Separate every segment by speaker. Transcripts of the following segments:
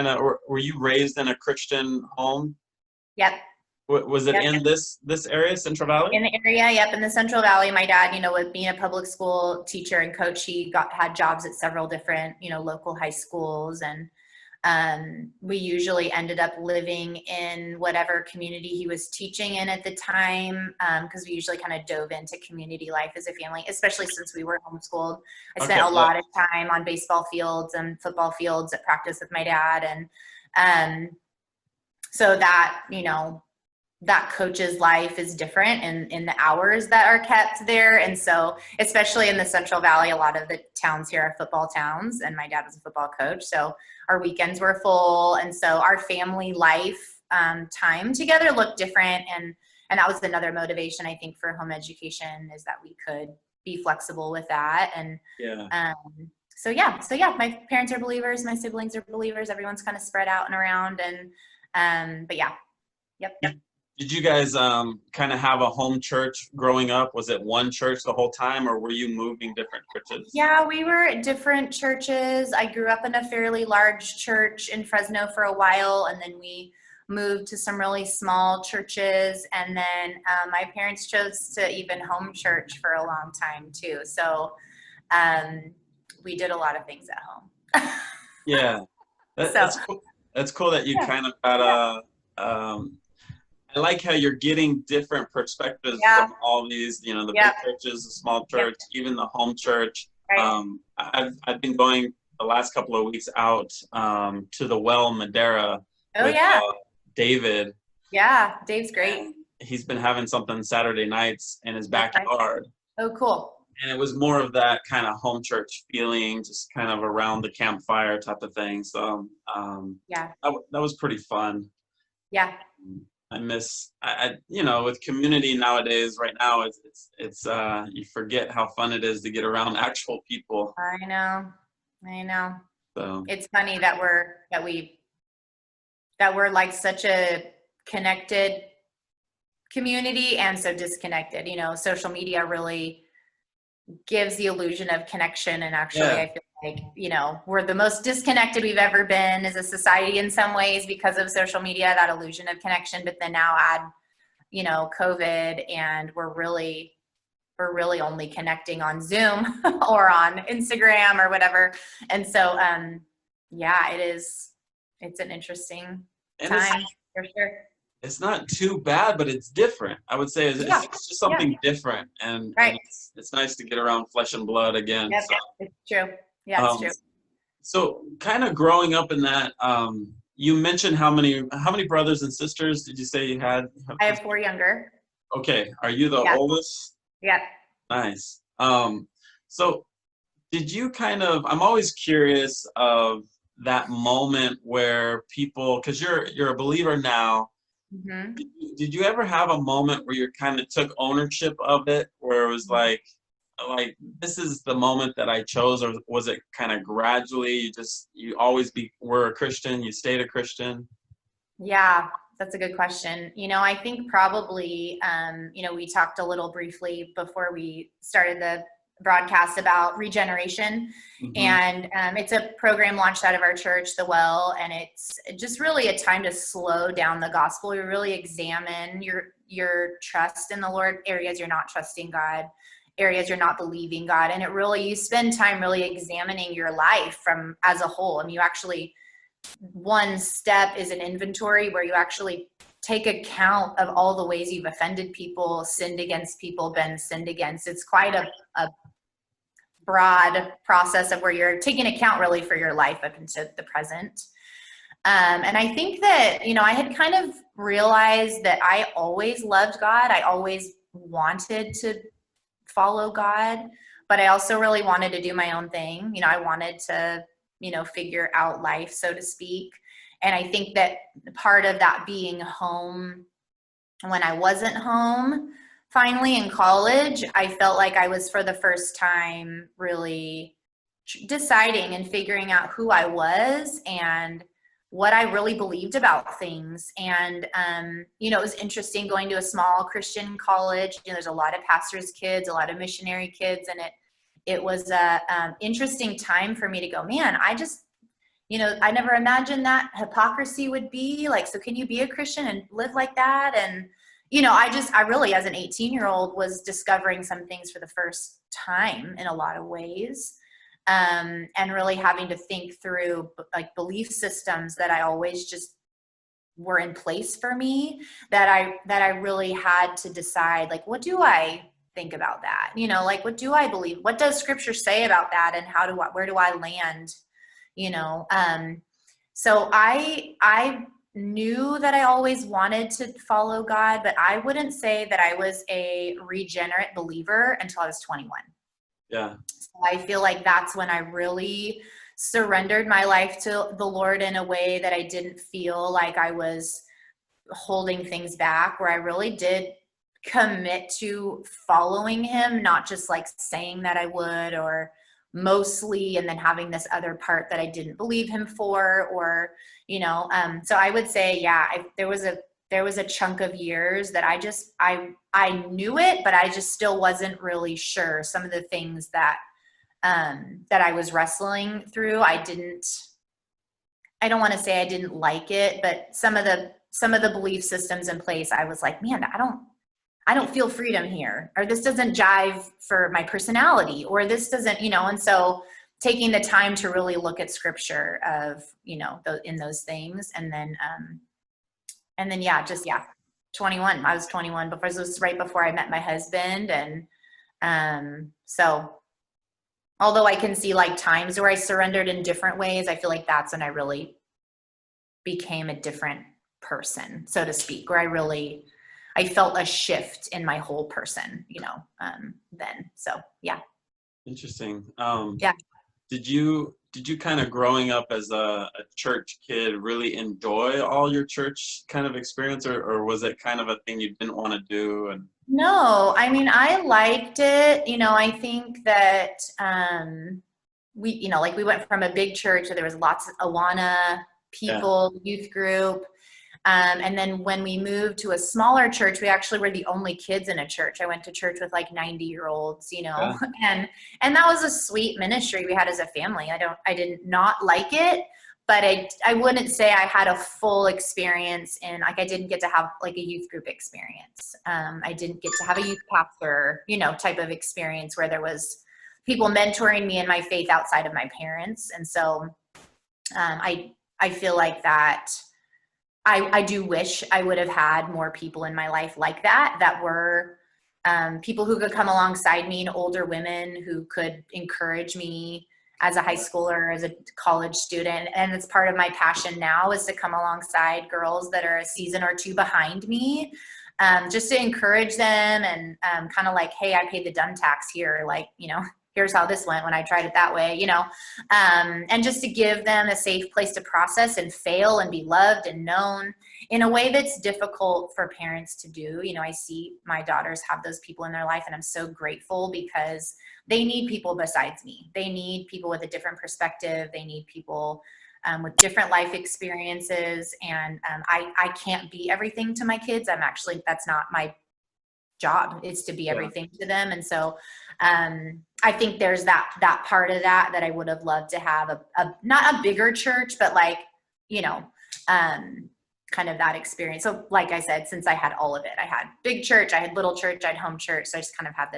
Speaker 1: were you raised in a Christian home?
Speaker 2: Yep.
Speaker 1: Was it
Speaker 2: Yep.
Speaker 1: in this area, Central Valley?
Speaker 2: In the area, yep, in the Central Valley. My dad, with being a public school teacher and coach, he had jobs at several different, local high schools, and we usually ended up living in whatever community he was teaching in at the time, because we usually kind of dove into community life as a family, especially since we were homeschooled. I spent a lot of time on baseball fields and football fields at practice with my dad, and so that, that coach's life is different in the hours that are kept there. And so, especially in the Central Valley, a lot of the towns here are football towns, and my dad was a football coach. So our weekends were full. And so our family life time together looked different. And that was another motivation, I think, for home education, is that we could be flexible with that. And so my parents are believers, my siblings are believers, everyone's kind of spread out and around. And but yeah. Yep.
Speaker 1: Did you guys kind of have a home church growing up? Was it one church the whole time, or were you moving different churches?
Speaker 2: Yeah, we were at different churches. I grew up in a fairly large church in Fresno for a while, and then we moved to some really small churches. And then my parents chose to even home church for a long time too. So we did a lot of things at home.
Speaker 1: Yeah, that's cool. That's cool that you kind of got I like how you're getting different perspectives from all these, the big churches, the small church, even the home church. Right. I've been going the last couple of weeks out to the Well Madera with David.
Speaker 2: Yeah, Dave's great.
Speaker 1: And he's been having something Saturday nights in his backyard.
Speaker 2: Oh, cool.
Speaker 1: And it was more of that kind of home church feeling, just kind of around the campfire type of thing. So that was pretty fun.
Speaker 2: Yeah.
Speaker 1: I miss, with community nowadays, right now, it's you forget how fun it is to get around actual people.
Speaker 2: I know.
Speaker 1: So
Speaker 2: it's funny that we're like such a connected community and so disconnected. Social media really gives the illusion of connection, and actually I feel like, we're the most disconnected we've ever been as a society in some ways because of social media, that illusion of connection. But then now add, COVID, and we're really only connecting on Zoom or on Instagram or whatever. And so, it's an interesting time for sure.
Speaker 1: It's not too bad, but it's different. I would say it's just something different. And it's nice to get around flesh and blood again.
Speaker 2: Yep,
Speaker 1: so.
Speaker 2: it's true. Yeah, it's true.
Speaker 1: So kind of growing up in that, you mentioned how many brothers and sisters did you say you had?
Speaker 2: I have 4 younger.
Speaker 1: Okay. Are you the oldest?
Speaker 2: Yeah.
Speaker 1: Nice. So did you I'm always curious of that moment where people, because you're a believer now, mm-hmm. Did you ever have a moment where you kind of took ownership of it, where it was like this is the moment that I chose, or was it kind of gradually you always were a Christian, you stayed a Christian?
Speaker 2: Yeah, that's a good question. I think probably, we talked a little briefly before we started the broadcast about Regeneration. Mm-hmm. And it's a program launched out of our church, The Well, and it's just really a time to slow down the gospel. You really examine your trust in the Lord, areas you're not trusting God, areas you're not believing God. And you spend time really examining your life as a whole. And you actually, one step is an inventory where you actually take account of all the ways you've offended people, sinned against people, been sinned against. It's quite a broad process of where you're taking account really for your life up into the present. And I think that, I had kind of realized that I always loved God. I always wanted to follow God, but I also really wanted to do my own thing. I wanted to, figure out life, so to speak. And I think that part of that being home when I wasn't home, finally in college, I felt like I was for the first time really deciding and figuring out who I was and what I really believed about things. And, it was interesting going to a small Christian college. There's a lot of pastors' kids, a lot of missionary kids, and it was a interesting time for me to go, man, I never imagined that hypocrisy would be like, so can you be a Christian and live like that? And, I really, as an 18-year-old, was discovering some things for the first time in a lot of ways. And really having to think through like belief systems that I always just were in place for me, that I really had to decide, like, what do I think about that? Like, what do I believe? What does scripture say about that? And where do I land? So I knew that I always wanted to follow God, but I wouldn't say that I was a regenerate believer until I was 21.
Speaker 1: Yeah.
Speaker 2: So I feel like that's when I really surrendered my life to the Lord in a way that I didn't feel like I was holding things back, where I really did commit to following him, not just like saying that I would, or mostly, and then having this other part that I didn't believe him for, or, so I would say, yeah, there was a chunk of years that I knew it, but I just still wasn't really sure. Some of the things that I was wrestling through, I don't want to say I didn't like it, but some of the belief systems in place, I was like, man, I don't feel freedom here, or this doesn't jive for my personality, or this doesn't, and so taking the time to really look at scripture of, in those things. And then, 21, I was 21 before, this was right before I met my husband. And, so although I can see like times where I surrendered in different ways, I feel like that's when I really became a different person, so to speak, where I felt a shift in my whole person, then. So, yeah.
Speaker 1: Interesting.
Speaker 2: Yeah.
Speaker 1: Did you kind of, growing up as a church kid, really enjoy all your church kind of experience, or was it kind of a thing you didn't want to do? And
Speaker 2: No, I mean, I liked it. I think that we went from a big church where there was lots of Awana people, youth group. And then when we moved to a smaller church, we actually were the only kids in a church. I went to church with like 90-year-olds, and that was a sweet ministry we had as a family. I did not like it, but I wouldn't say I had a full experience in, like, I didn't get to have like a youth group experience. I didn't get to have a youth pastor, type of experience where there was people mentoring me in my faith outside of my parents. And so I feel like that I do wish I would have had more people in my life like that were people who could come alongside me, and older women who could encourage me as a high schooler, as a college student. And it's part of my passion now, is to come alongside girls that are a season or two behind me, just to encourage them, and kind of like, hey, I paid the dumb tax here. Like, here's how this went when I tried it that way, and just to give them a safe place to process and fail and be loved and known in a way that's difficult for parents to do. I see my daughters have those people in their life, and I'm so grateful, because they need people besides me. They need people with a different perspective. They need people with different life experiences. And I can't be everything to my kids. That's not my job, is to be everything to them. And so I think there's that part of that I would have loved to have a not a bigger church, but like, kind of that experience. So like I said, since I had all of it, I had big church, I had little church, I had home church. So I just kind of had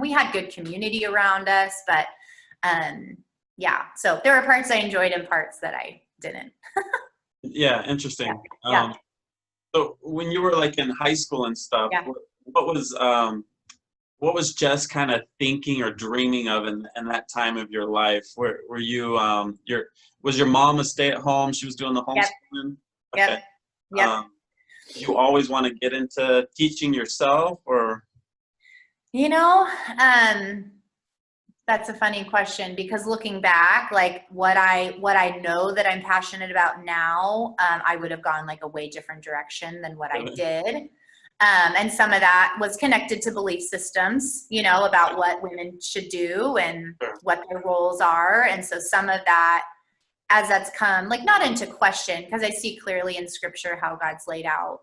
Speaker 2: we had good community around us, but so there were parts I enjoyed and parts that I didn't.
Speaker 1: Yeah. Interesting.
Speaker 2: Yeah.
Speaker 1: So when you were like in high school and stuff, what was Jess kind of thinking or dreaming of in that time of your life? Were you was your mom a stay-at-home? She was doing the homeschooling?
Speaker 2: Yep.
Speaker 1: Okay.
Speaker 2: Yep.
Speaker 1: Do you always want to get into teaching yourself, or?
Speaker 2: That's a funny question, because looking back, like what I know that I'm passionate about now, I would have gone like a way different direction than what I did. And some of that was connected to belief systems, about what women should do and what their roles are. And so some of that, as that's come, like, not into question, because I see clearly in scripture how God's laid out,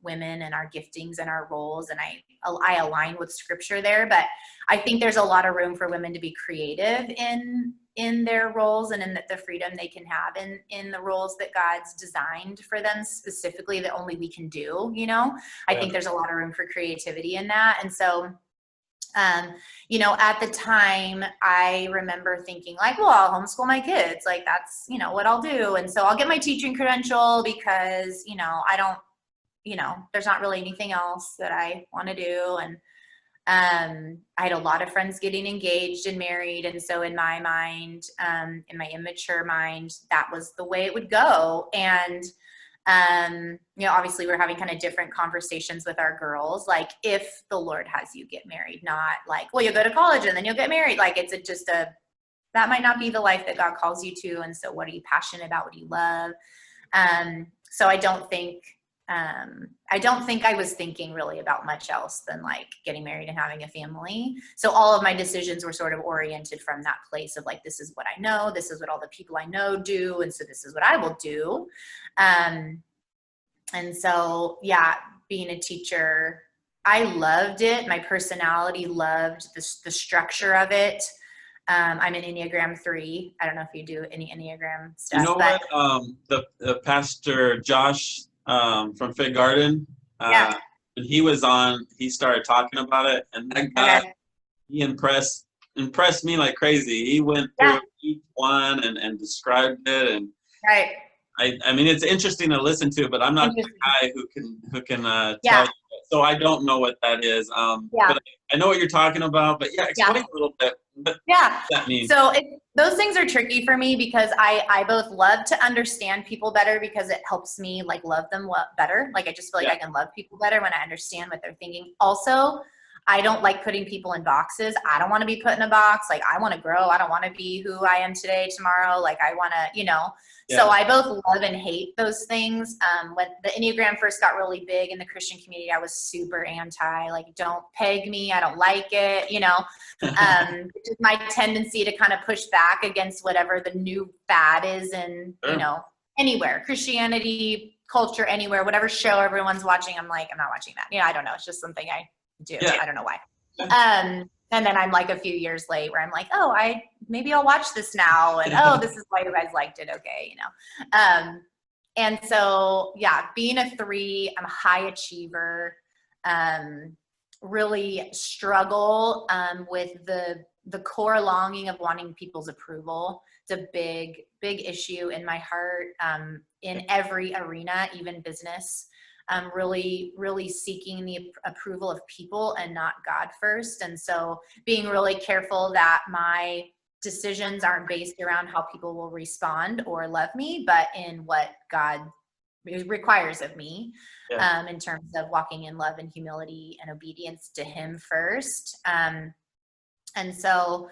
Speaker 2: women and our giftings and our roles. And I align with scripture there, but I think there's a lot of room for women to be creative in in their roles and in the freedom they can have in the roles that God's designed for them specifically that only we can do, you know? I think there's a lot of room for creativity in that. And so, you know, at the time I remember thinking like, well, I'll homeschool my kids. Like that's, you know, what I'll do. And so I'll get my teaching credential because, you know, I don't, you know, there's not really anything else that I want to do. And I had a lot of friends getting engaged and married. And so in my mind, in my immature mind, that was the way it would go. And, you know, obviously we're having kind of different conversations with our girls, like if the Lord has you get married, not like, well, you'll go to college and then you'll get married. Like it's that might not be the life that God calls you to. And so what are you passionate about? What do you love? So I don't think I was thinking really about much else than like getting married and having a family. So all of my decisions were sort of oriented from that place of like, this is what I know. This is what all the people I know do. And so this is what I will do. And so, yeah, being a teacher, I loved it. My personality loved the structure of it. I'm an Enneagram 3. I don't know if you do any Enneagram stuff.
Speaker 1: You know what? The pastor Josh from Fig Garden, when he started talking about it, and that guy, he impressed me like crazy. He went through each one and described it, and I mean, it's interesting to listen to, but I'm not the guy who can tell you. So I don't know what that is. But I know what you're talking about. But explain a little bit. What that means.
Speaker 2: So those things are tricky for me because I both love to understand people better because it helps me like love them better. Like I just feel like I can love people better when I understand what they're thinking. Also, I don't like putting people in boxes. I don't want to be put in a box. Like I want to grow. I don't want to be who I am today, tomorrow. Like I want to, you know. So I both love and hate those things. When the Enneagram first got really big in the Christian community, I was super anti, like, don't peg me. I don't like it, you know. Which is my tendency to kind of push back against whatever the new fad is in, you know, anywhere, Christianity, culture, anywhere, whatever show everyone's watching. I'm like, I'm not watching that. You know, I don't know. It's just something I do. I don't know why. And then I'm like a few years late where I'm like, oh, maybe I'll watch this now. And oh, this is why you guys liked it. Okay. You know? And so, being a 3, I'm a high achiever, really struggle, with the core longing of wanting people's approval. It's a big issue in my heart, in every arena, even business. Really, really seeking the approval of people and not God first. And so being really careful that my decisions aren't based around how people will respond or love me, but in what God requires of me, in terms of walking in love and humility and obedience to Him first. And so,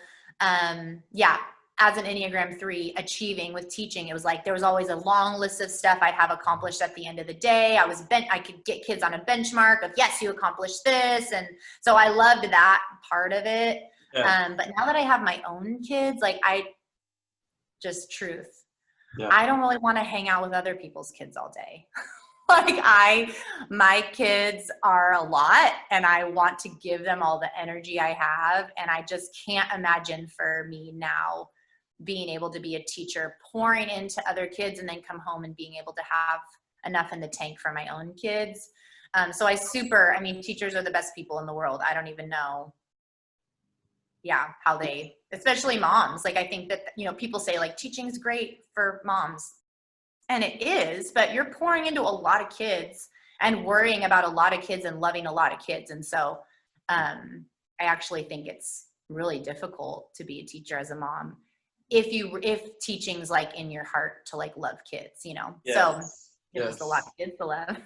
Speaker 2: as an Enneagram 3, achieving with teaching, it was like there was always a long list of stuff I'd have accomplished at the end of the day. I could get kids on a benchmark of, yes, you accomplished this. And so I loved that part of it. But now that I have my own kids, like I don't really want to hang out with other people's kids all day. My kids are a lot and I want to give them all the energy I have. And I just can't imagine for me now being able to be a teacher, pouring into other kids and then come home and being able to have enough in the tank for my own kids. So teachers are the best people in the world. I don't even know, how they, especially moms. Like, I think that, you know, people say like teaching is great for moms, and it is, but you're pouring into a lot of kids and worrying about a lot of kids and loving a lot of kids. And so, I actually think it's really difficult to be a teacher as a mom if teaching's like in your heart to like love kids, you know. So there's just a lot of kids to love.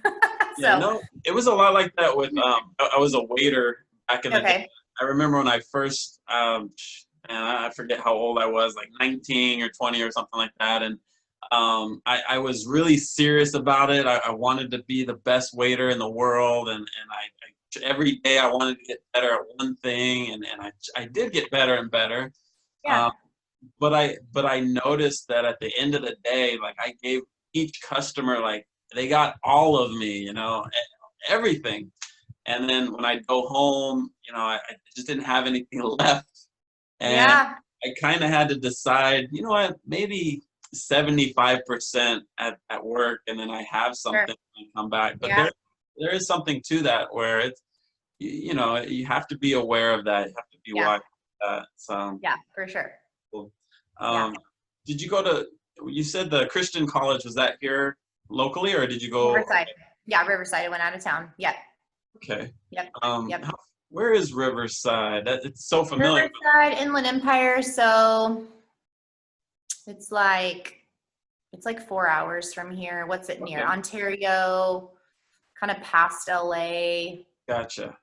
Speaker 1: It was a lot like that with I was a waiter back in the day. I remember when I first I forget how old I was, like 19 or 20 or something like that, and I was really serious about it. I wanted to be the best waiter in the world, and I every day I wanted to get better at one thing, and I did get better and better. But I noticed that at the end of the day, like I gave each customer, like they got all of me, you know, everything. And then when I go home, you know, I just didn't have anything left. And I kind of had to decide, you know what, maybe 75% at work, and then I have something
Speaker 2: Sure.
Speaker 1: when I come back. But
Speaker 2: Yeah.
Speaker 1: there is something to that where it's, you know, you have to be aware of that. You have to be
Speaker 2: Yeah.
Speaker 1: watching that. So
Speaker 2: Yeah, for sure.
Speaker 1: cool.
Speaker 2: Yeah.
Speaker 1: Did you go to, you said the Christian college, was that here locally, or did you go?
Speaker 2: Riverside. Yeah, Riverside. I went out of town. Yep.
Speaker 1: Okay.
Speaker 2: Yep.
Speaker 1: Um,
Speaker 2: Yep.
Speaker 1: how- where is Riverside? It's so familiar.
Speaker 2: Riverside, Inland Empire. So it's like 4 hours from here. What's it near?
Speaker 1: Okay.
Speaker 2: Ontario, kind of past LA.
Speaker 1: Gotcha.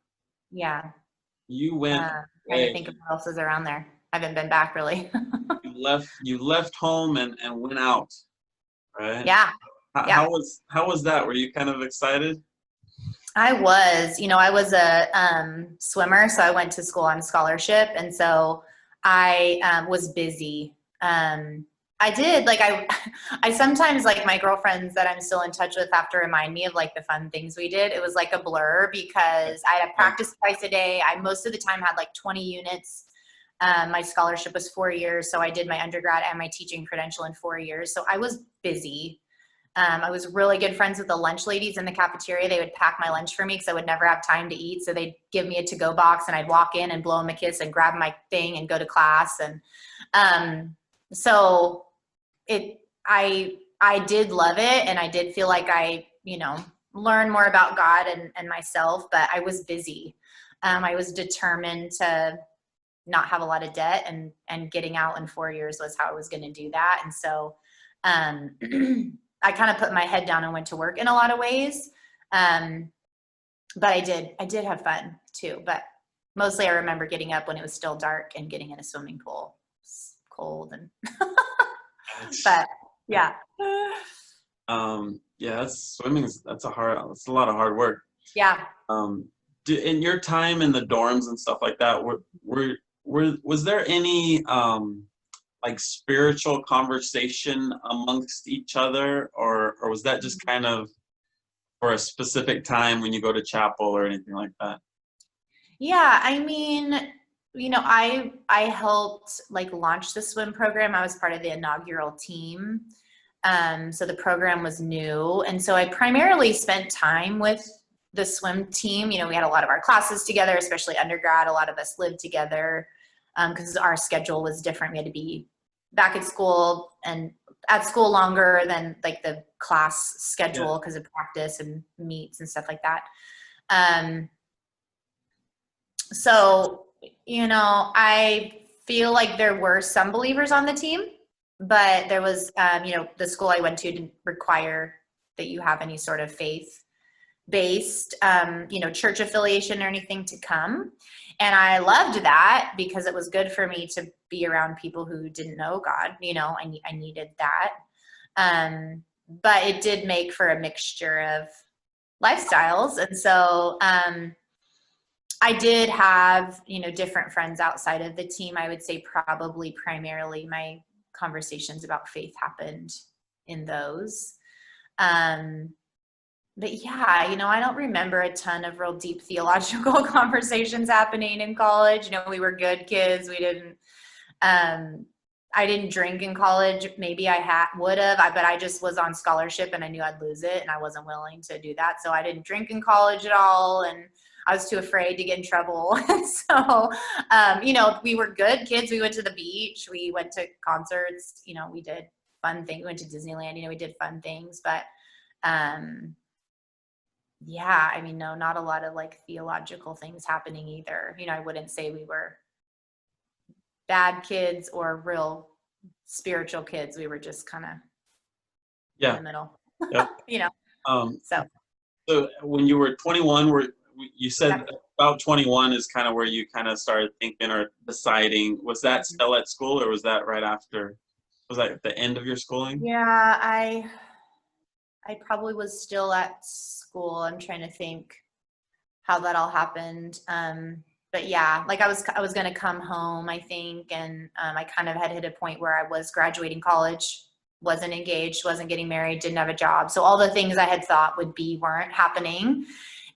Speaker 2: Yeah.
Speaker 1: You went
Speaker 2: Trying to
Speaker 1: away.
Speaker 2: think of what else is around there. I haven't been back really.
Speaker 1: You left home and went out, right?
Speaker 2: Yeah. Yeah.
Speaker 1: How was that? Were you kind of excited?
Speaker 2: I was a swimmer, so I went to school on scholarship, and so I was busy. I did I sometimes, like, my girlfriends that I'm still in touch with have to remind me of like the fun things we did. It was like a blur because I had to practice twice a day. I most of the time had like 20 units. My scholarship was 4 years, so I did my undergrad and my teaching credential in 4 years. So I was busy. I was really good friends with the lunch ladies in the cafeteria. They would pack my lunch for me because I would never have time to eat. So they'd give me a to-go box, and I'd walk in and blow them a kiss and grab my thing and go to class. And so I did love it, and I did feel like I learned more about God and myself. But I was busy. I was determined to not have a lot of debt, and getting out in 4 years was how I was going to do that. And so I kind of put my head down and went to work in a lot of ways. But I did have fun too. But mostly I remember getting up when it was still dark and getting in a swimming pool. It's cold and but yeah.
Speaker 1: Yeah, that's a lot of hard work.
Speaker 2: Yeah.
Speaker 1: In your time in the dorms and stuff like that, was there any like spiritual conversation amongst each other, or was that just kind of for a specific time when you go to chapel or anything like that?
Speaker 2: Yeah, I mean, I helped like launch the swim program. I was part of the inaugural team. So the program was new. And so I primarily spent time with the swim team. We had a lot of our classes together, especially undergrad. A lot of us lived together because our schedule was different. We had to be back at school and at school longer than like the class schedule because of practice and meets and stuff like that. So, I feel like there were some believers on the team, but there was, the school I went to didn't require that you have any sort of faith-based, church affiliation or anything to come. And I loved that because it was good for me to be around people who didn't know God. I needed that. But it did make for a mixture of lifestyles. And so, I did have, different friends outside of the team. I would say probably primarily my conversations about faith happened in those. But yeah, I don't remember a ton of real deep theological conversations happening in college. We were good kids. We didn't, I didn't drink in college. Maybe I would have, but I just was on scholarship and I knew I'd lose it and I wasn't willing to do that. So I didn't drink in college at all. And I was too afraid to get in trouble. So, we were good kids. We went to the beach. We went to concerts. We did fun things. We went to Disneyland. We did fun things. But, yeah, I mean, no, not a lot of like theological things happening either. I wouldn't say we were bad kids or real spiritual kids. We were just kind of in the middle.
Speaker 1: Yep.
Speaker 2: So
Speaker 1: when you were 21, you said about 21 is kind of where you kind of started thinking or deciding. Was that still at school, or was that right after? Was that at the end of your schooling?
Speaker 2: Yeah, I probably was still at school. I'm trying to think how that all happened. But yeah, like I was going to come home, I think. And I kind of had hit a point where I was graduating college, wasn't engaged, wasn't getting married, didn't have a job. So all the things I had thought would be weren't happening.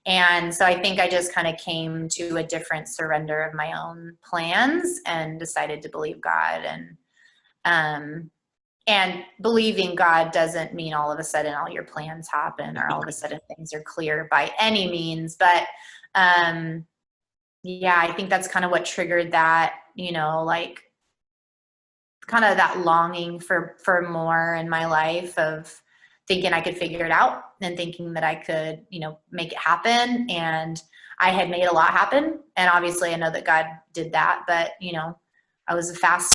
Speaker 2: And so I think I just kind of came to a different surrender of my own plans and decided to believe God. And believing God doesn't mean all of a sudden all your plans happen or all of a sudden things are clear by any means. But yeah, I think that's kind of what triggered that, like kind of that longing for more in my life, of thinking I could figure it out and thinking that I could, make it happen. And I had made a lot happen. And obviously I know that God did that, but I was a fast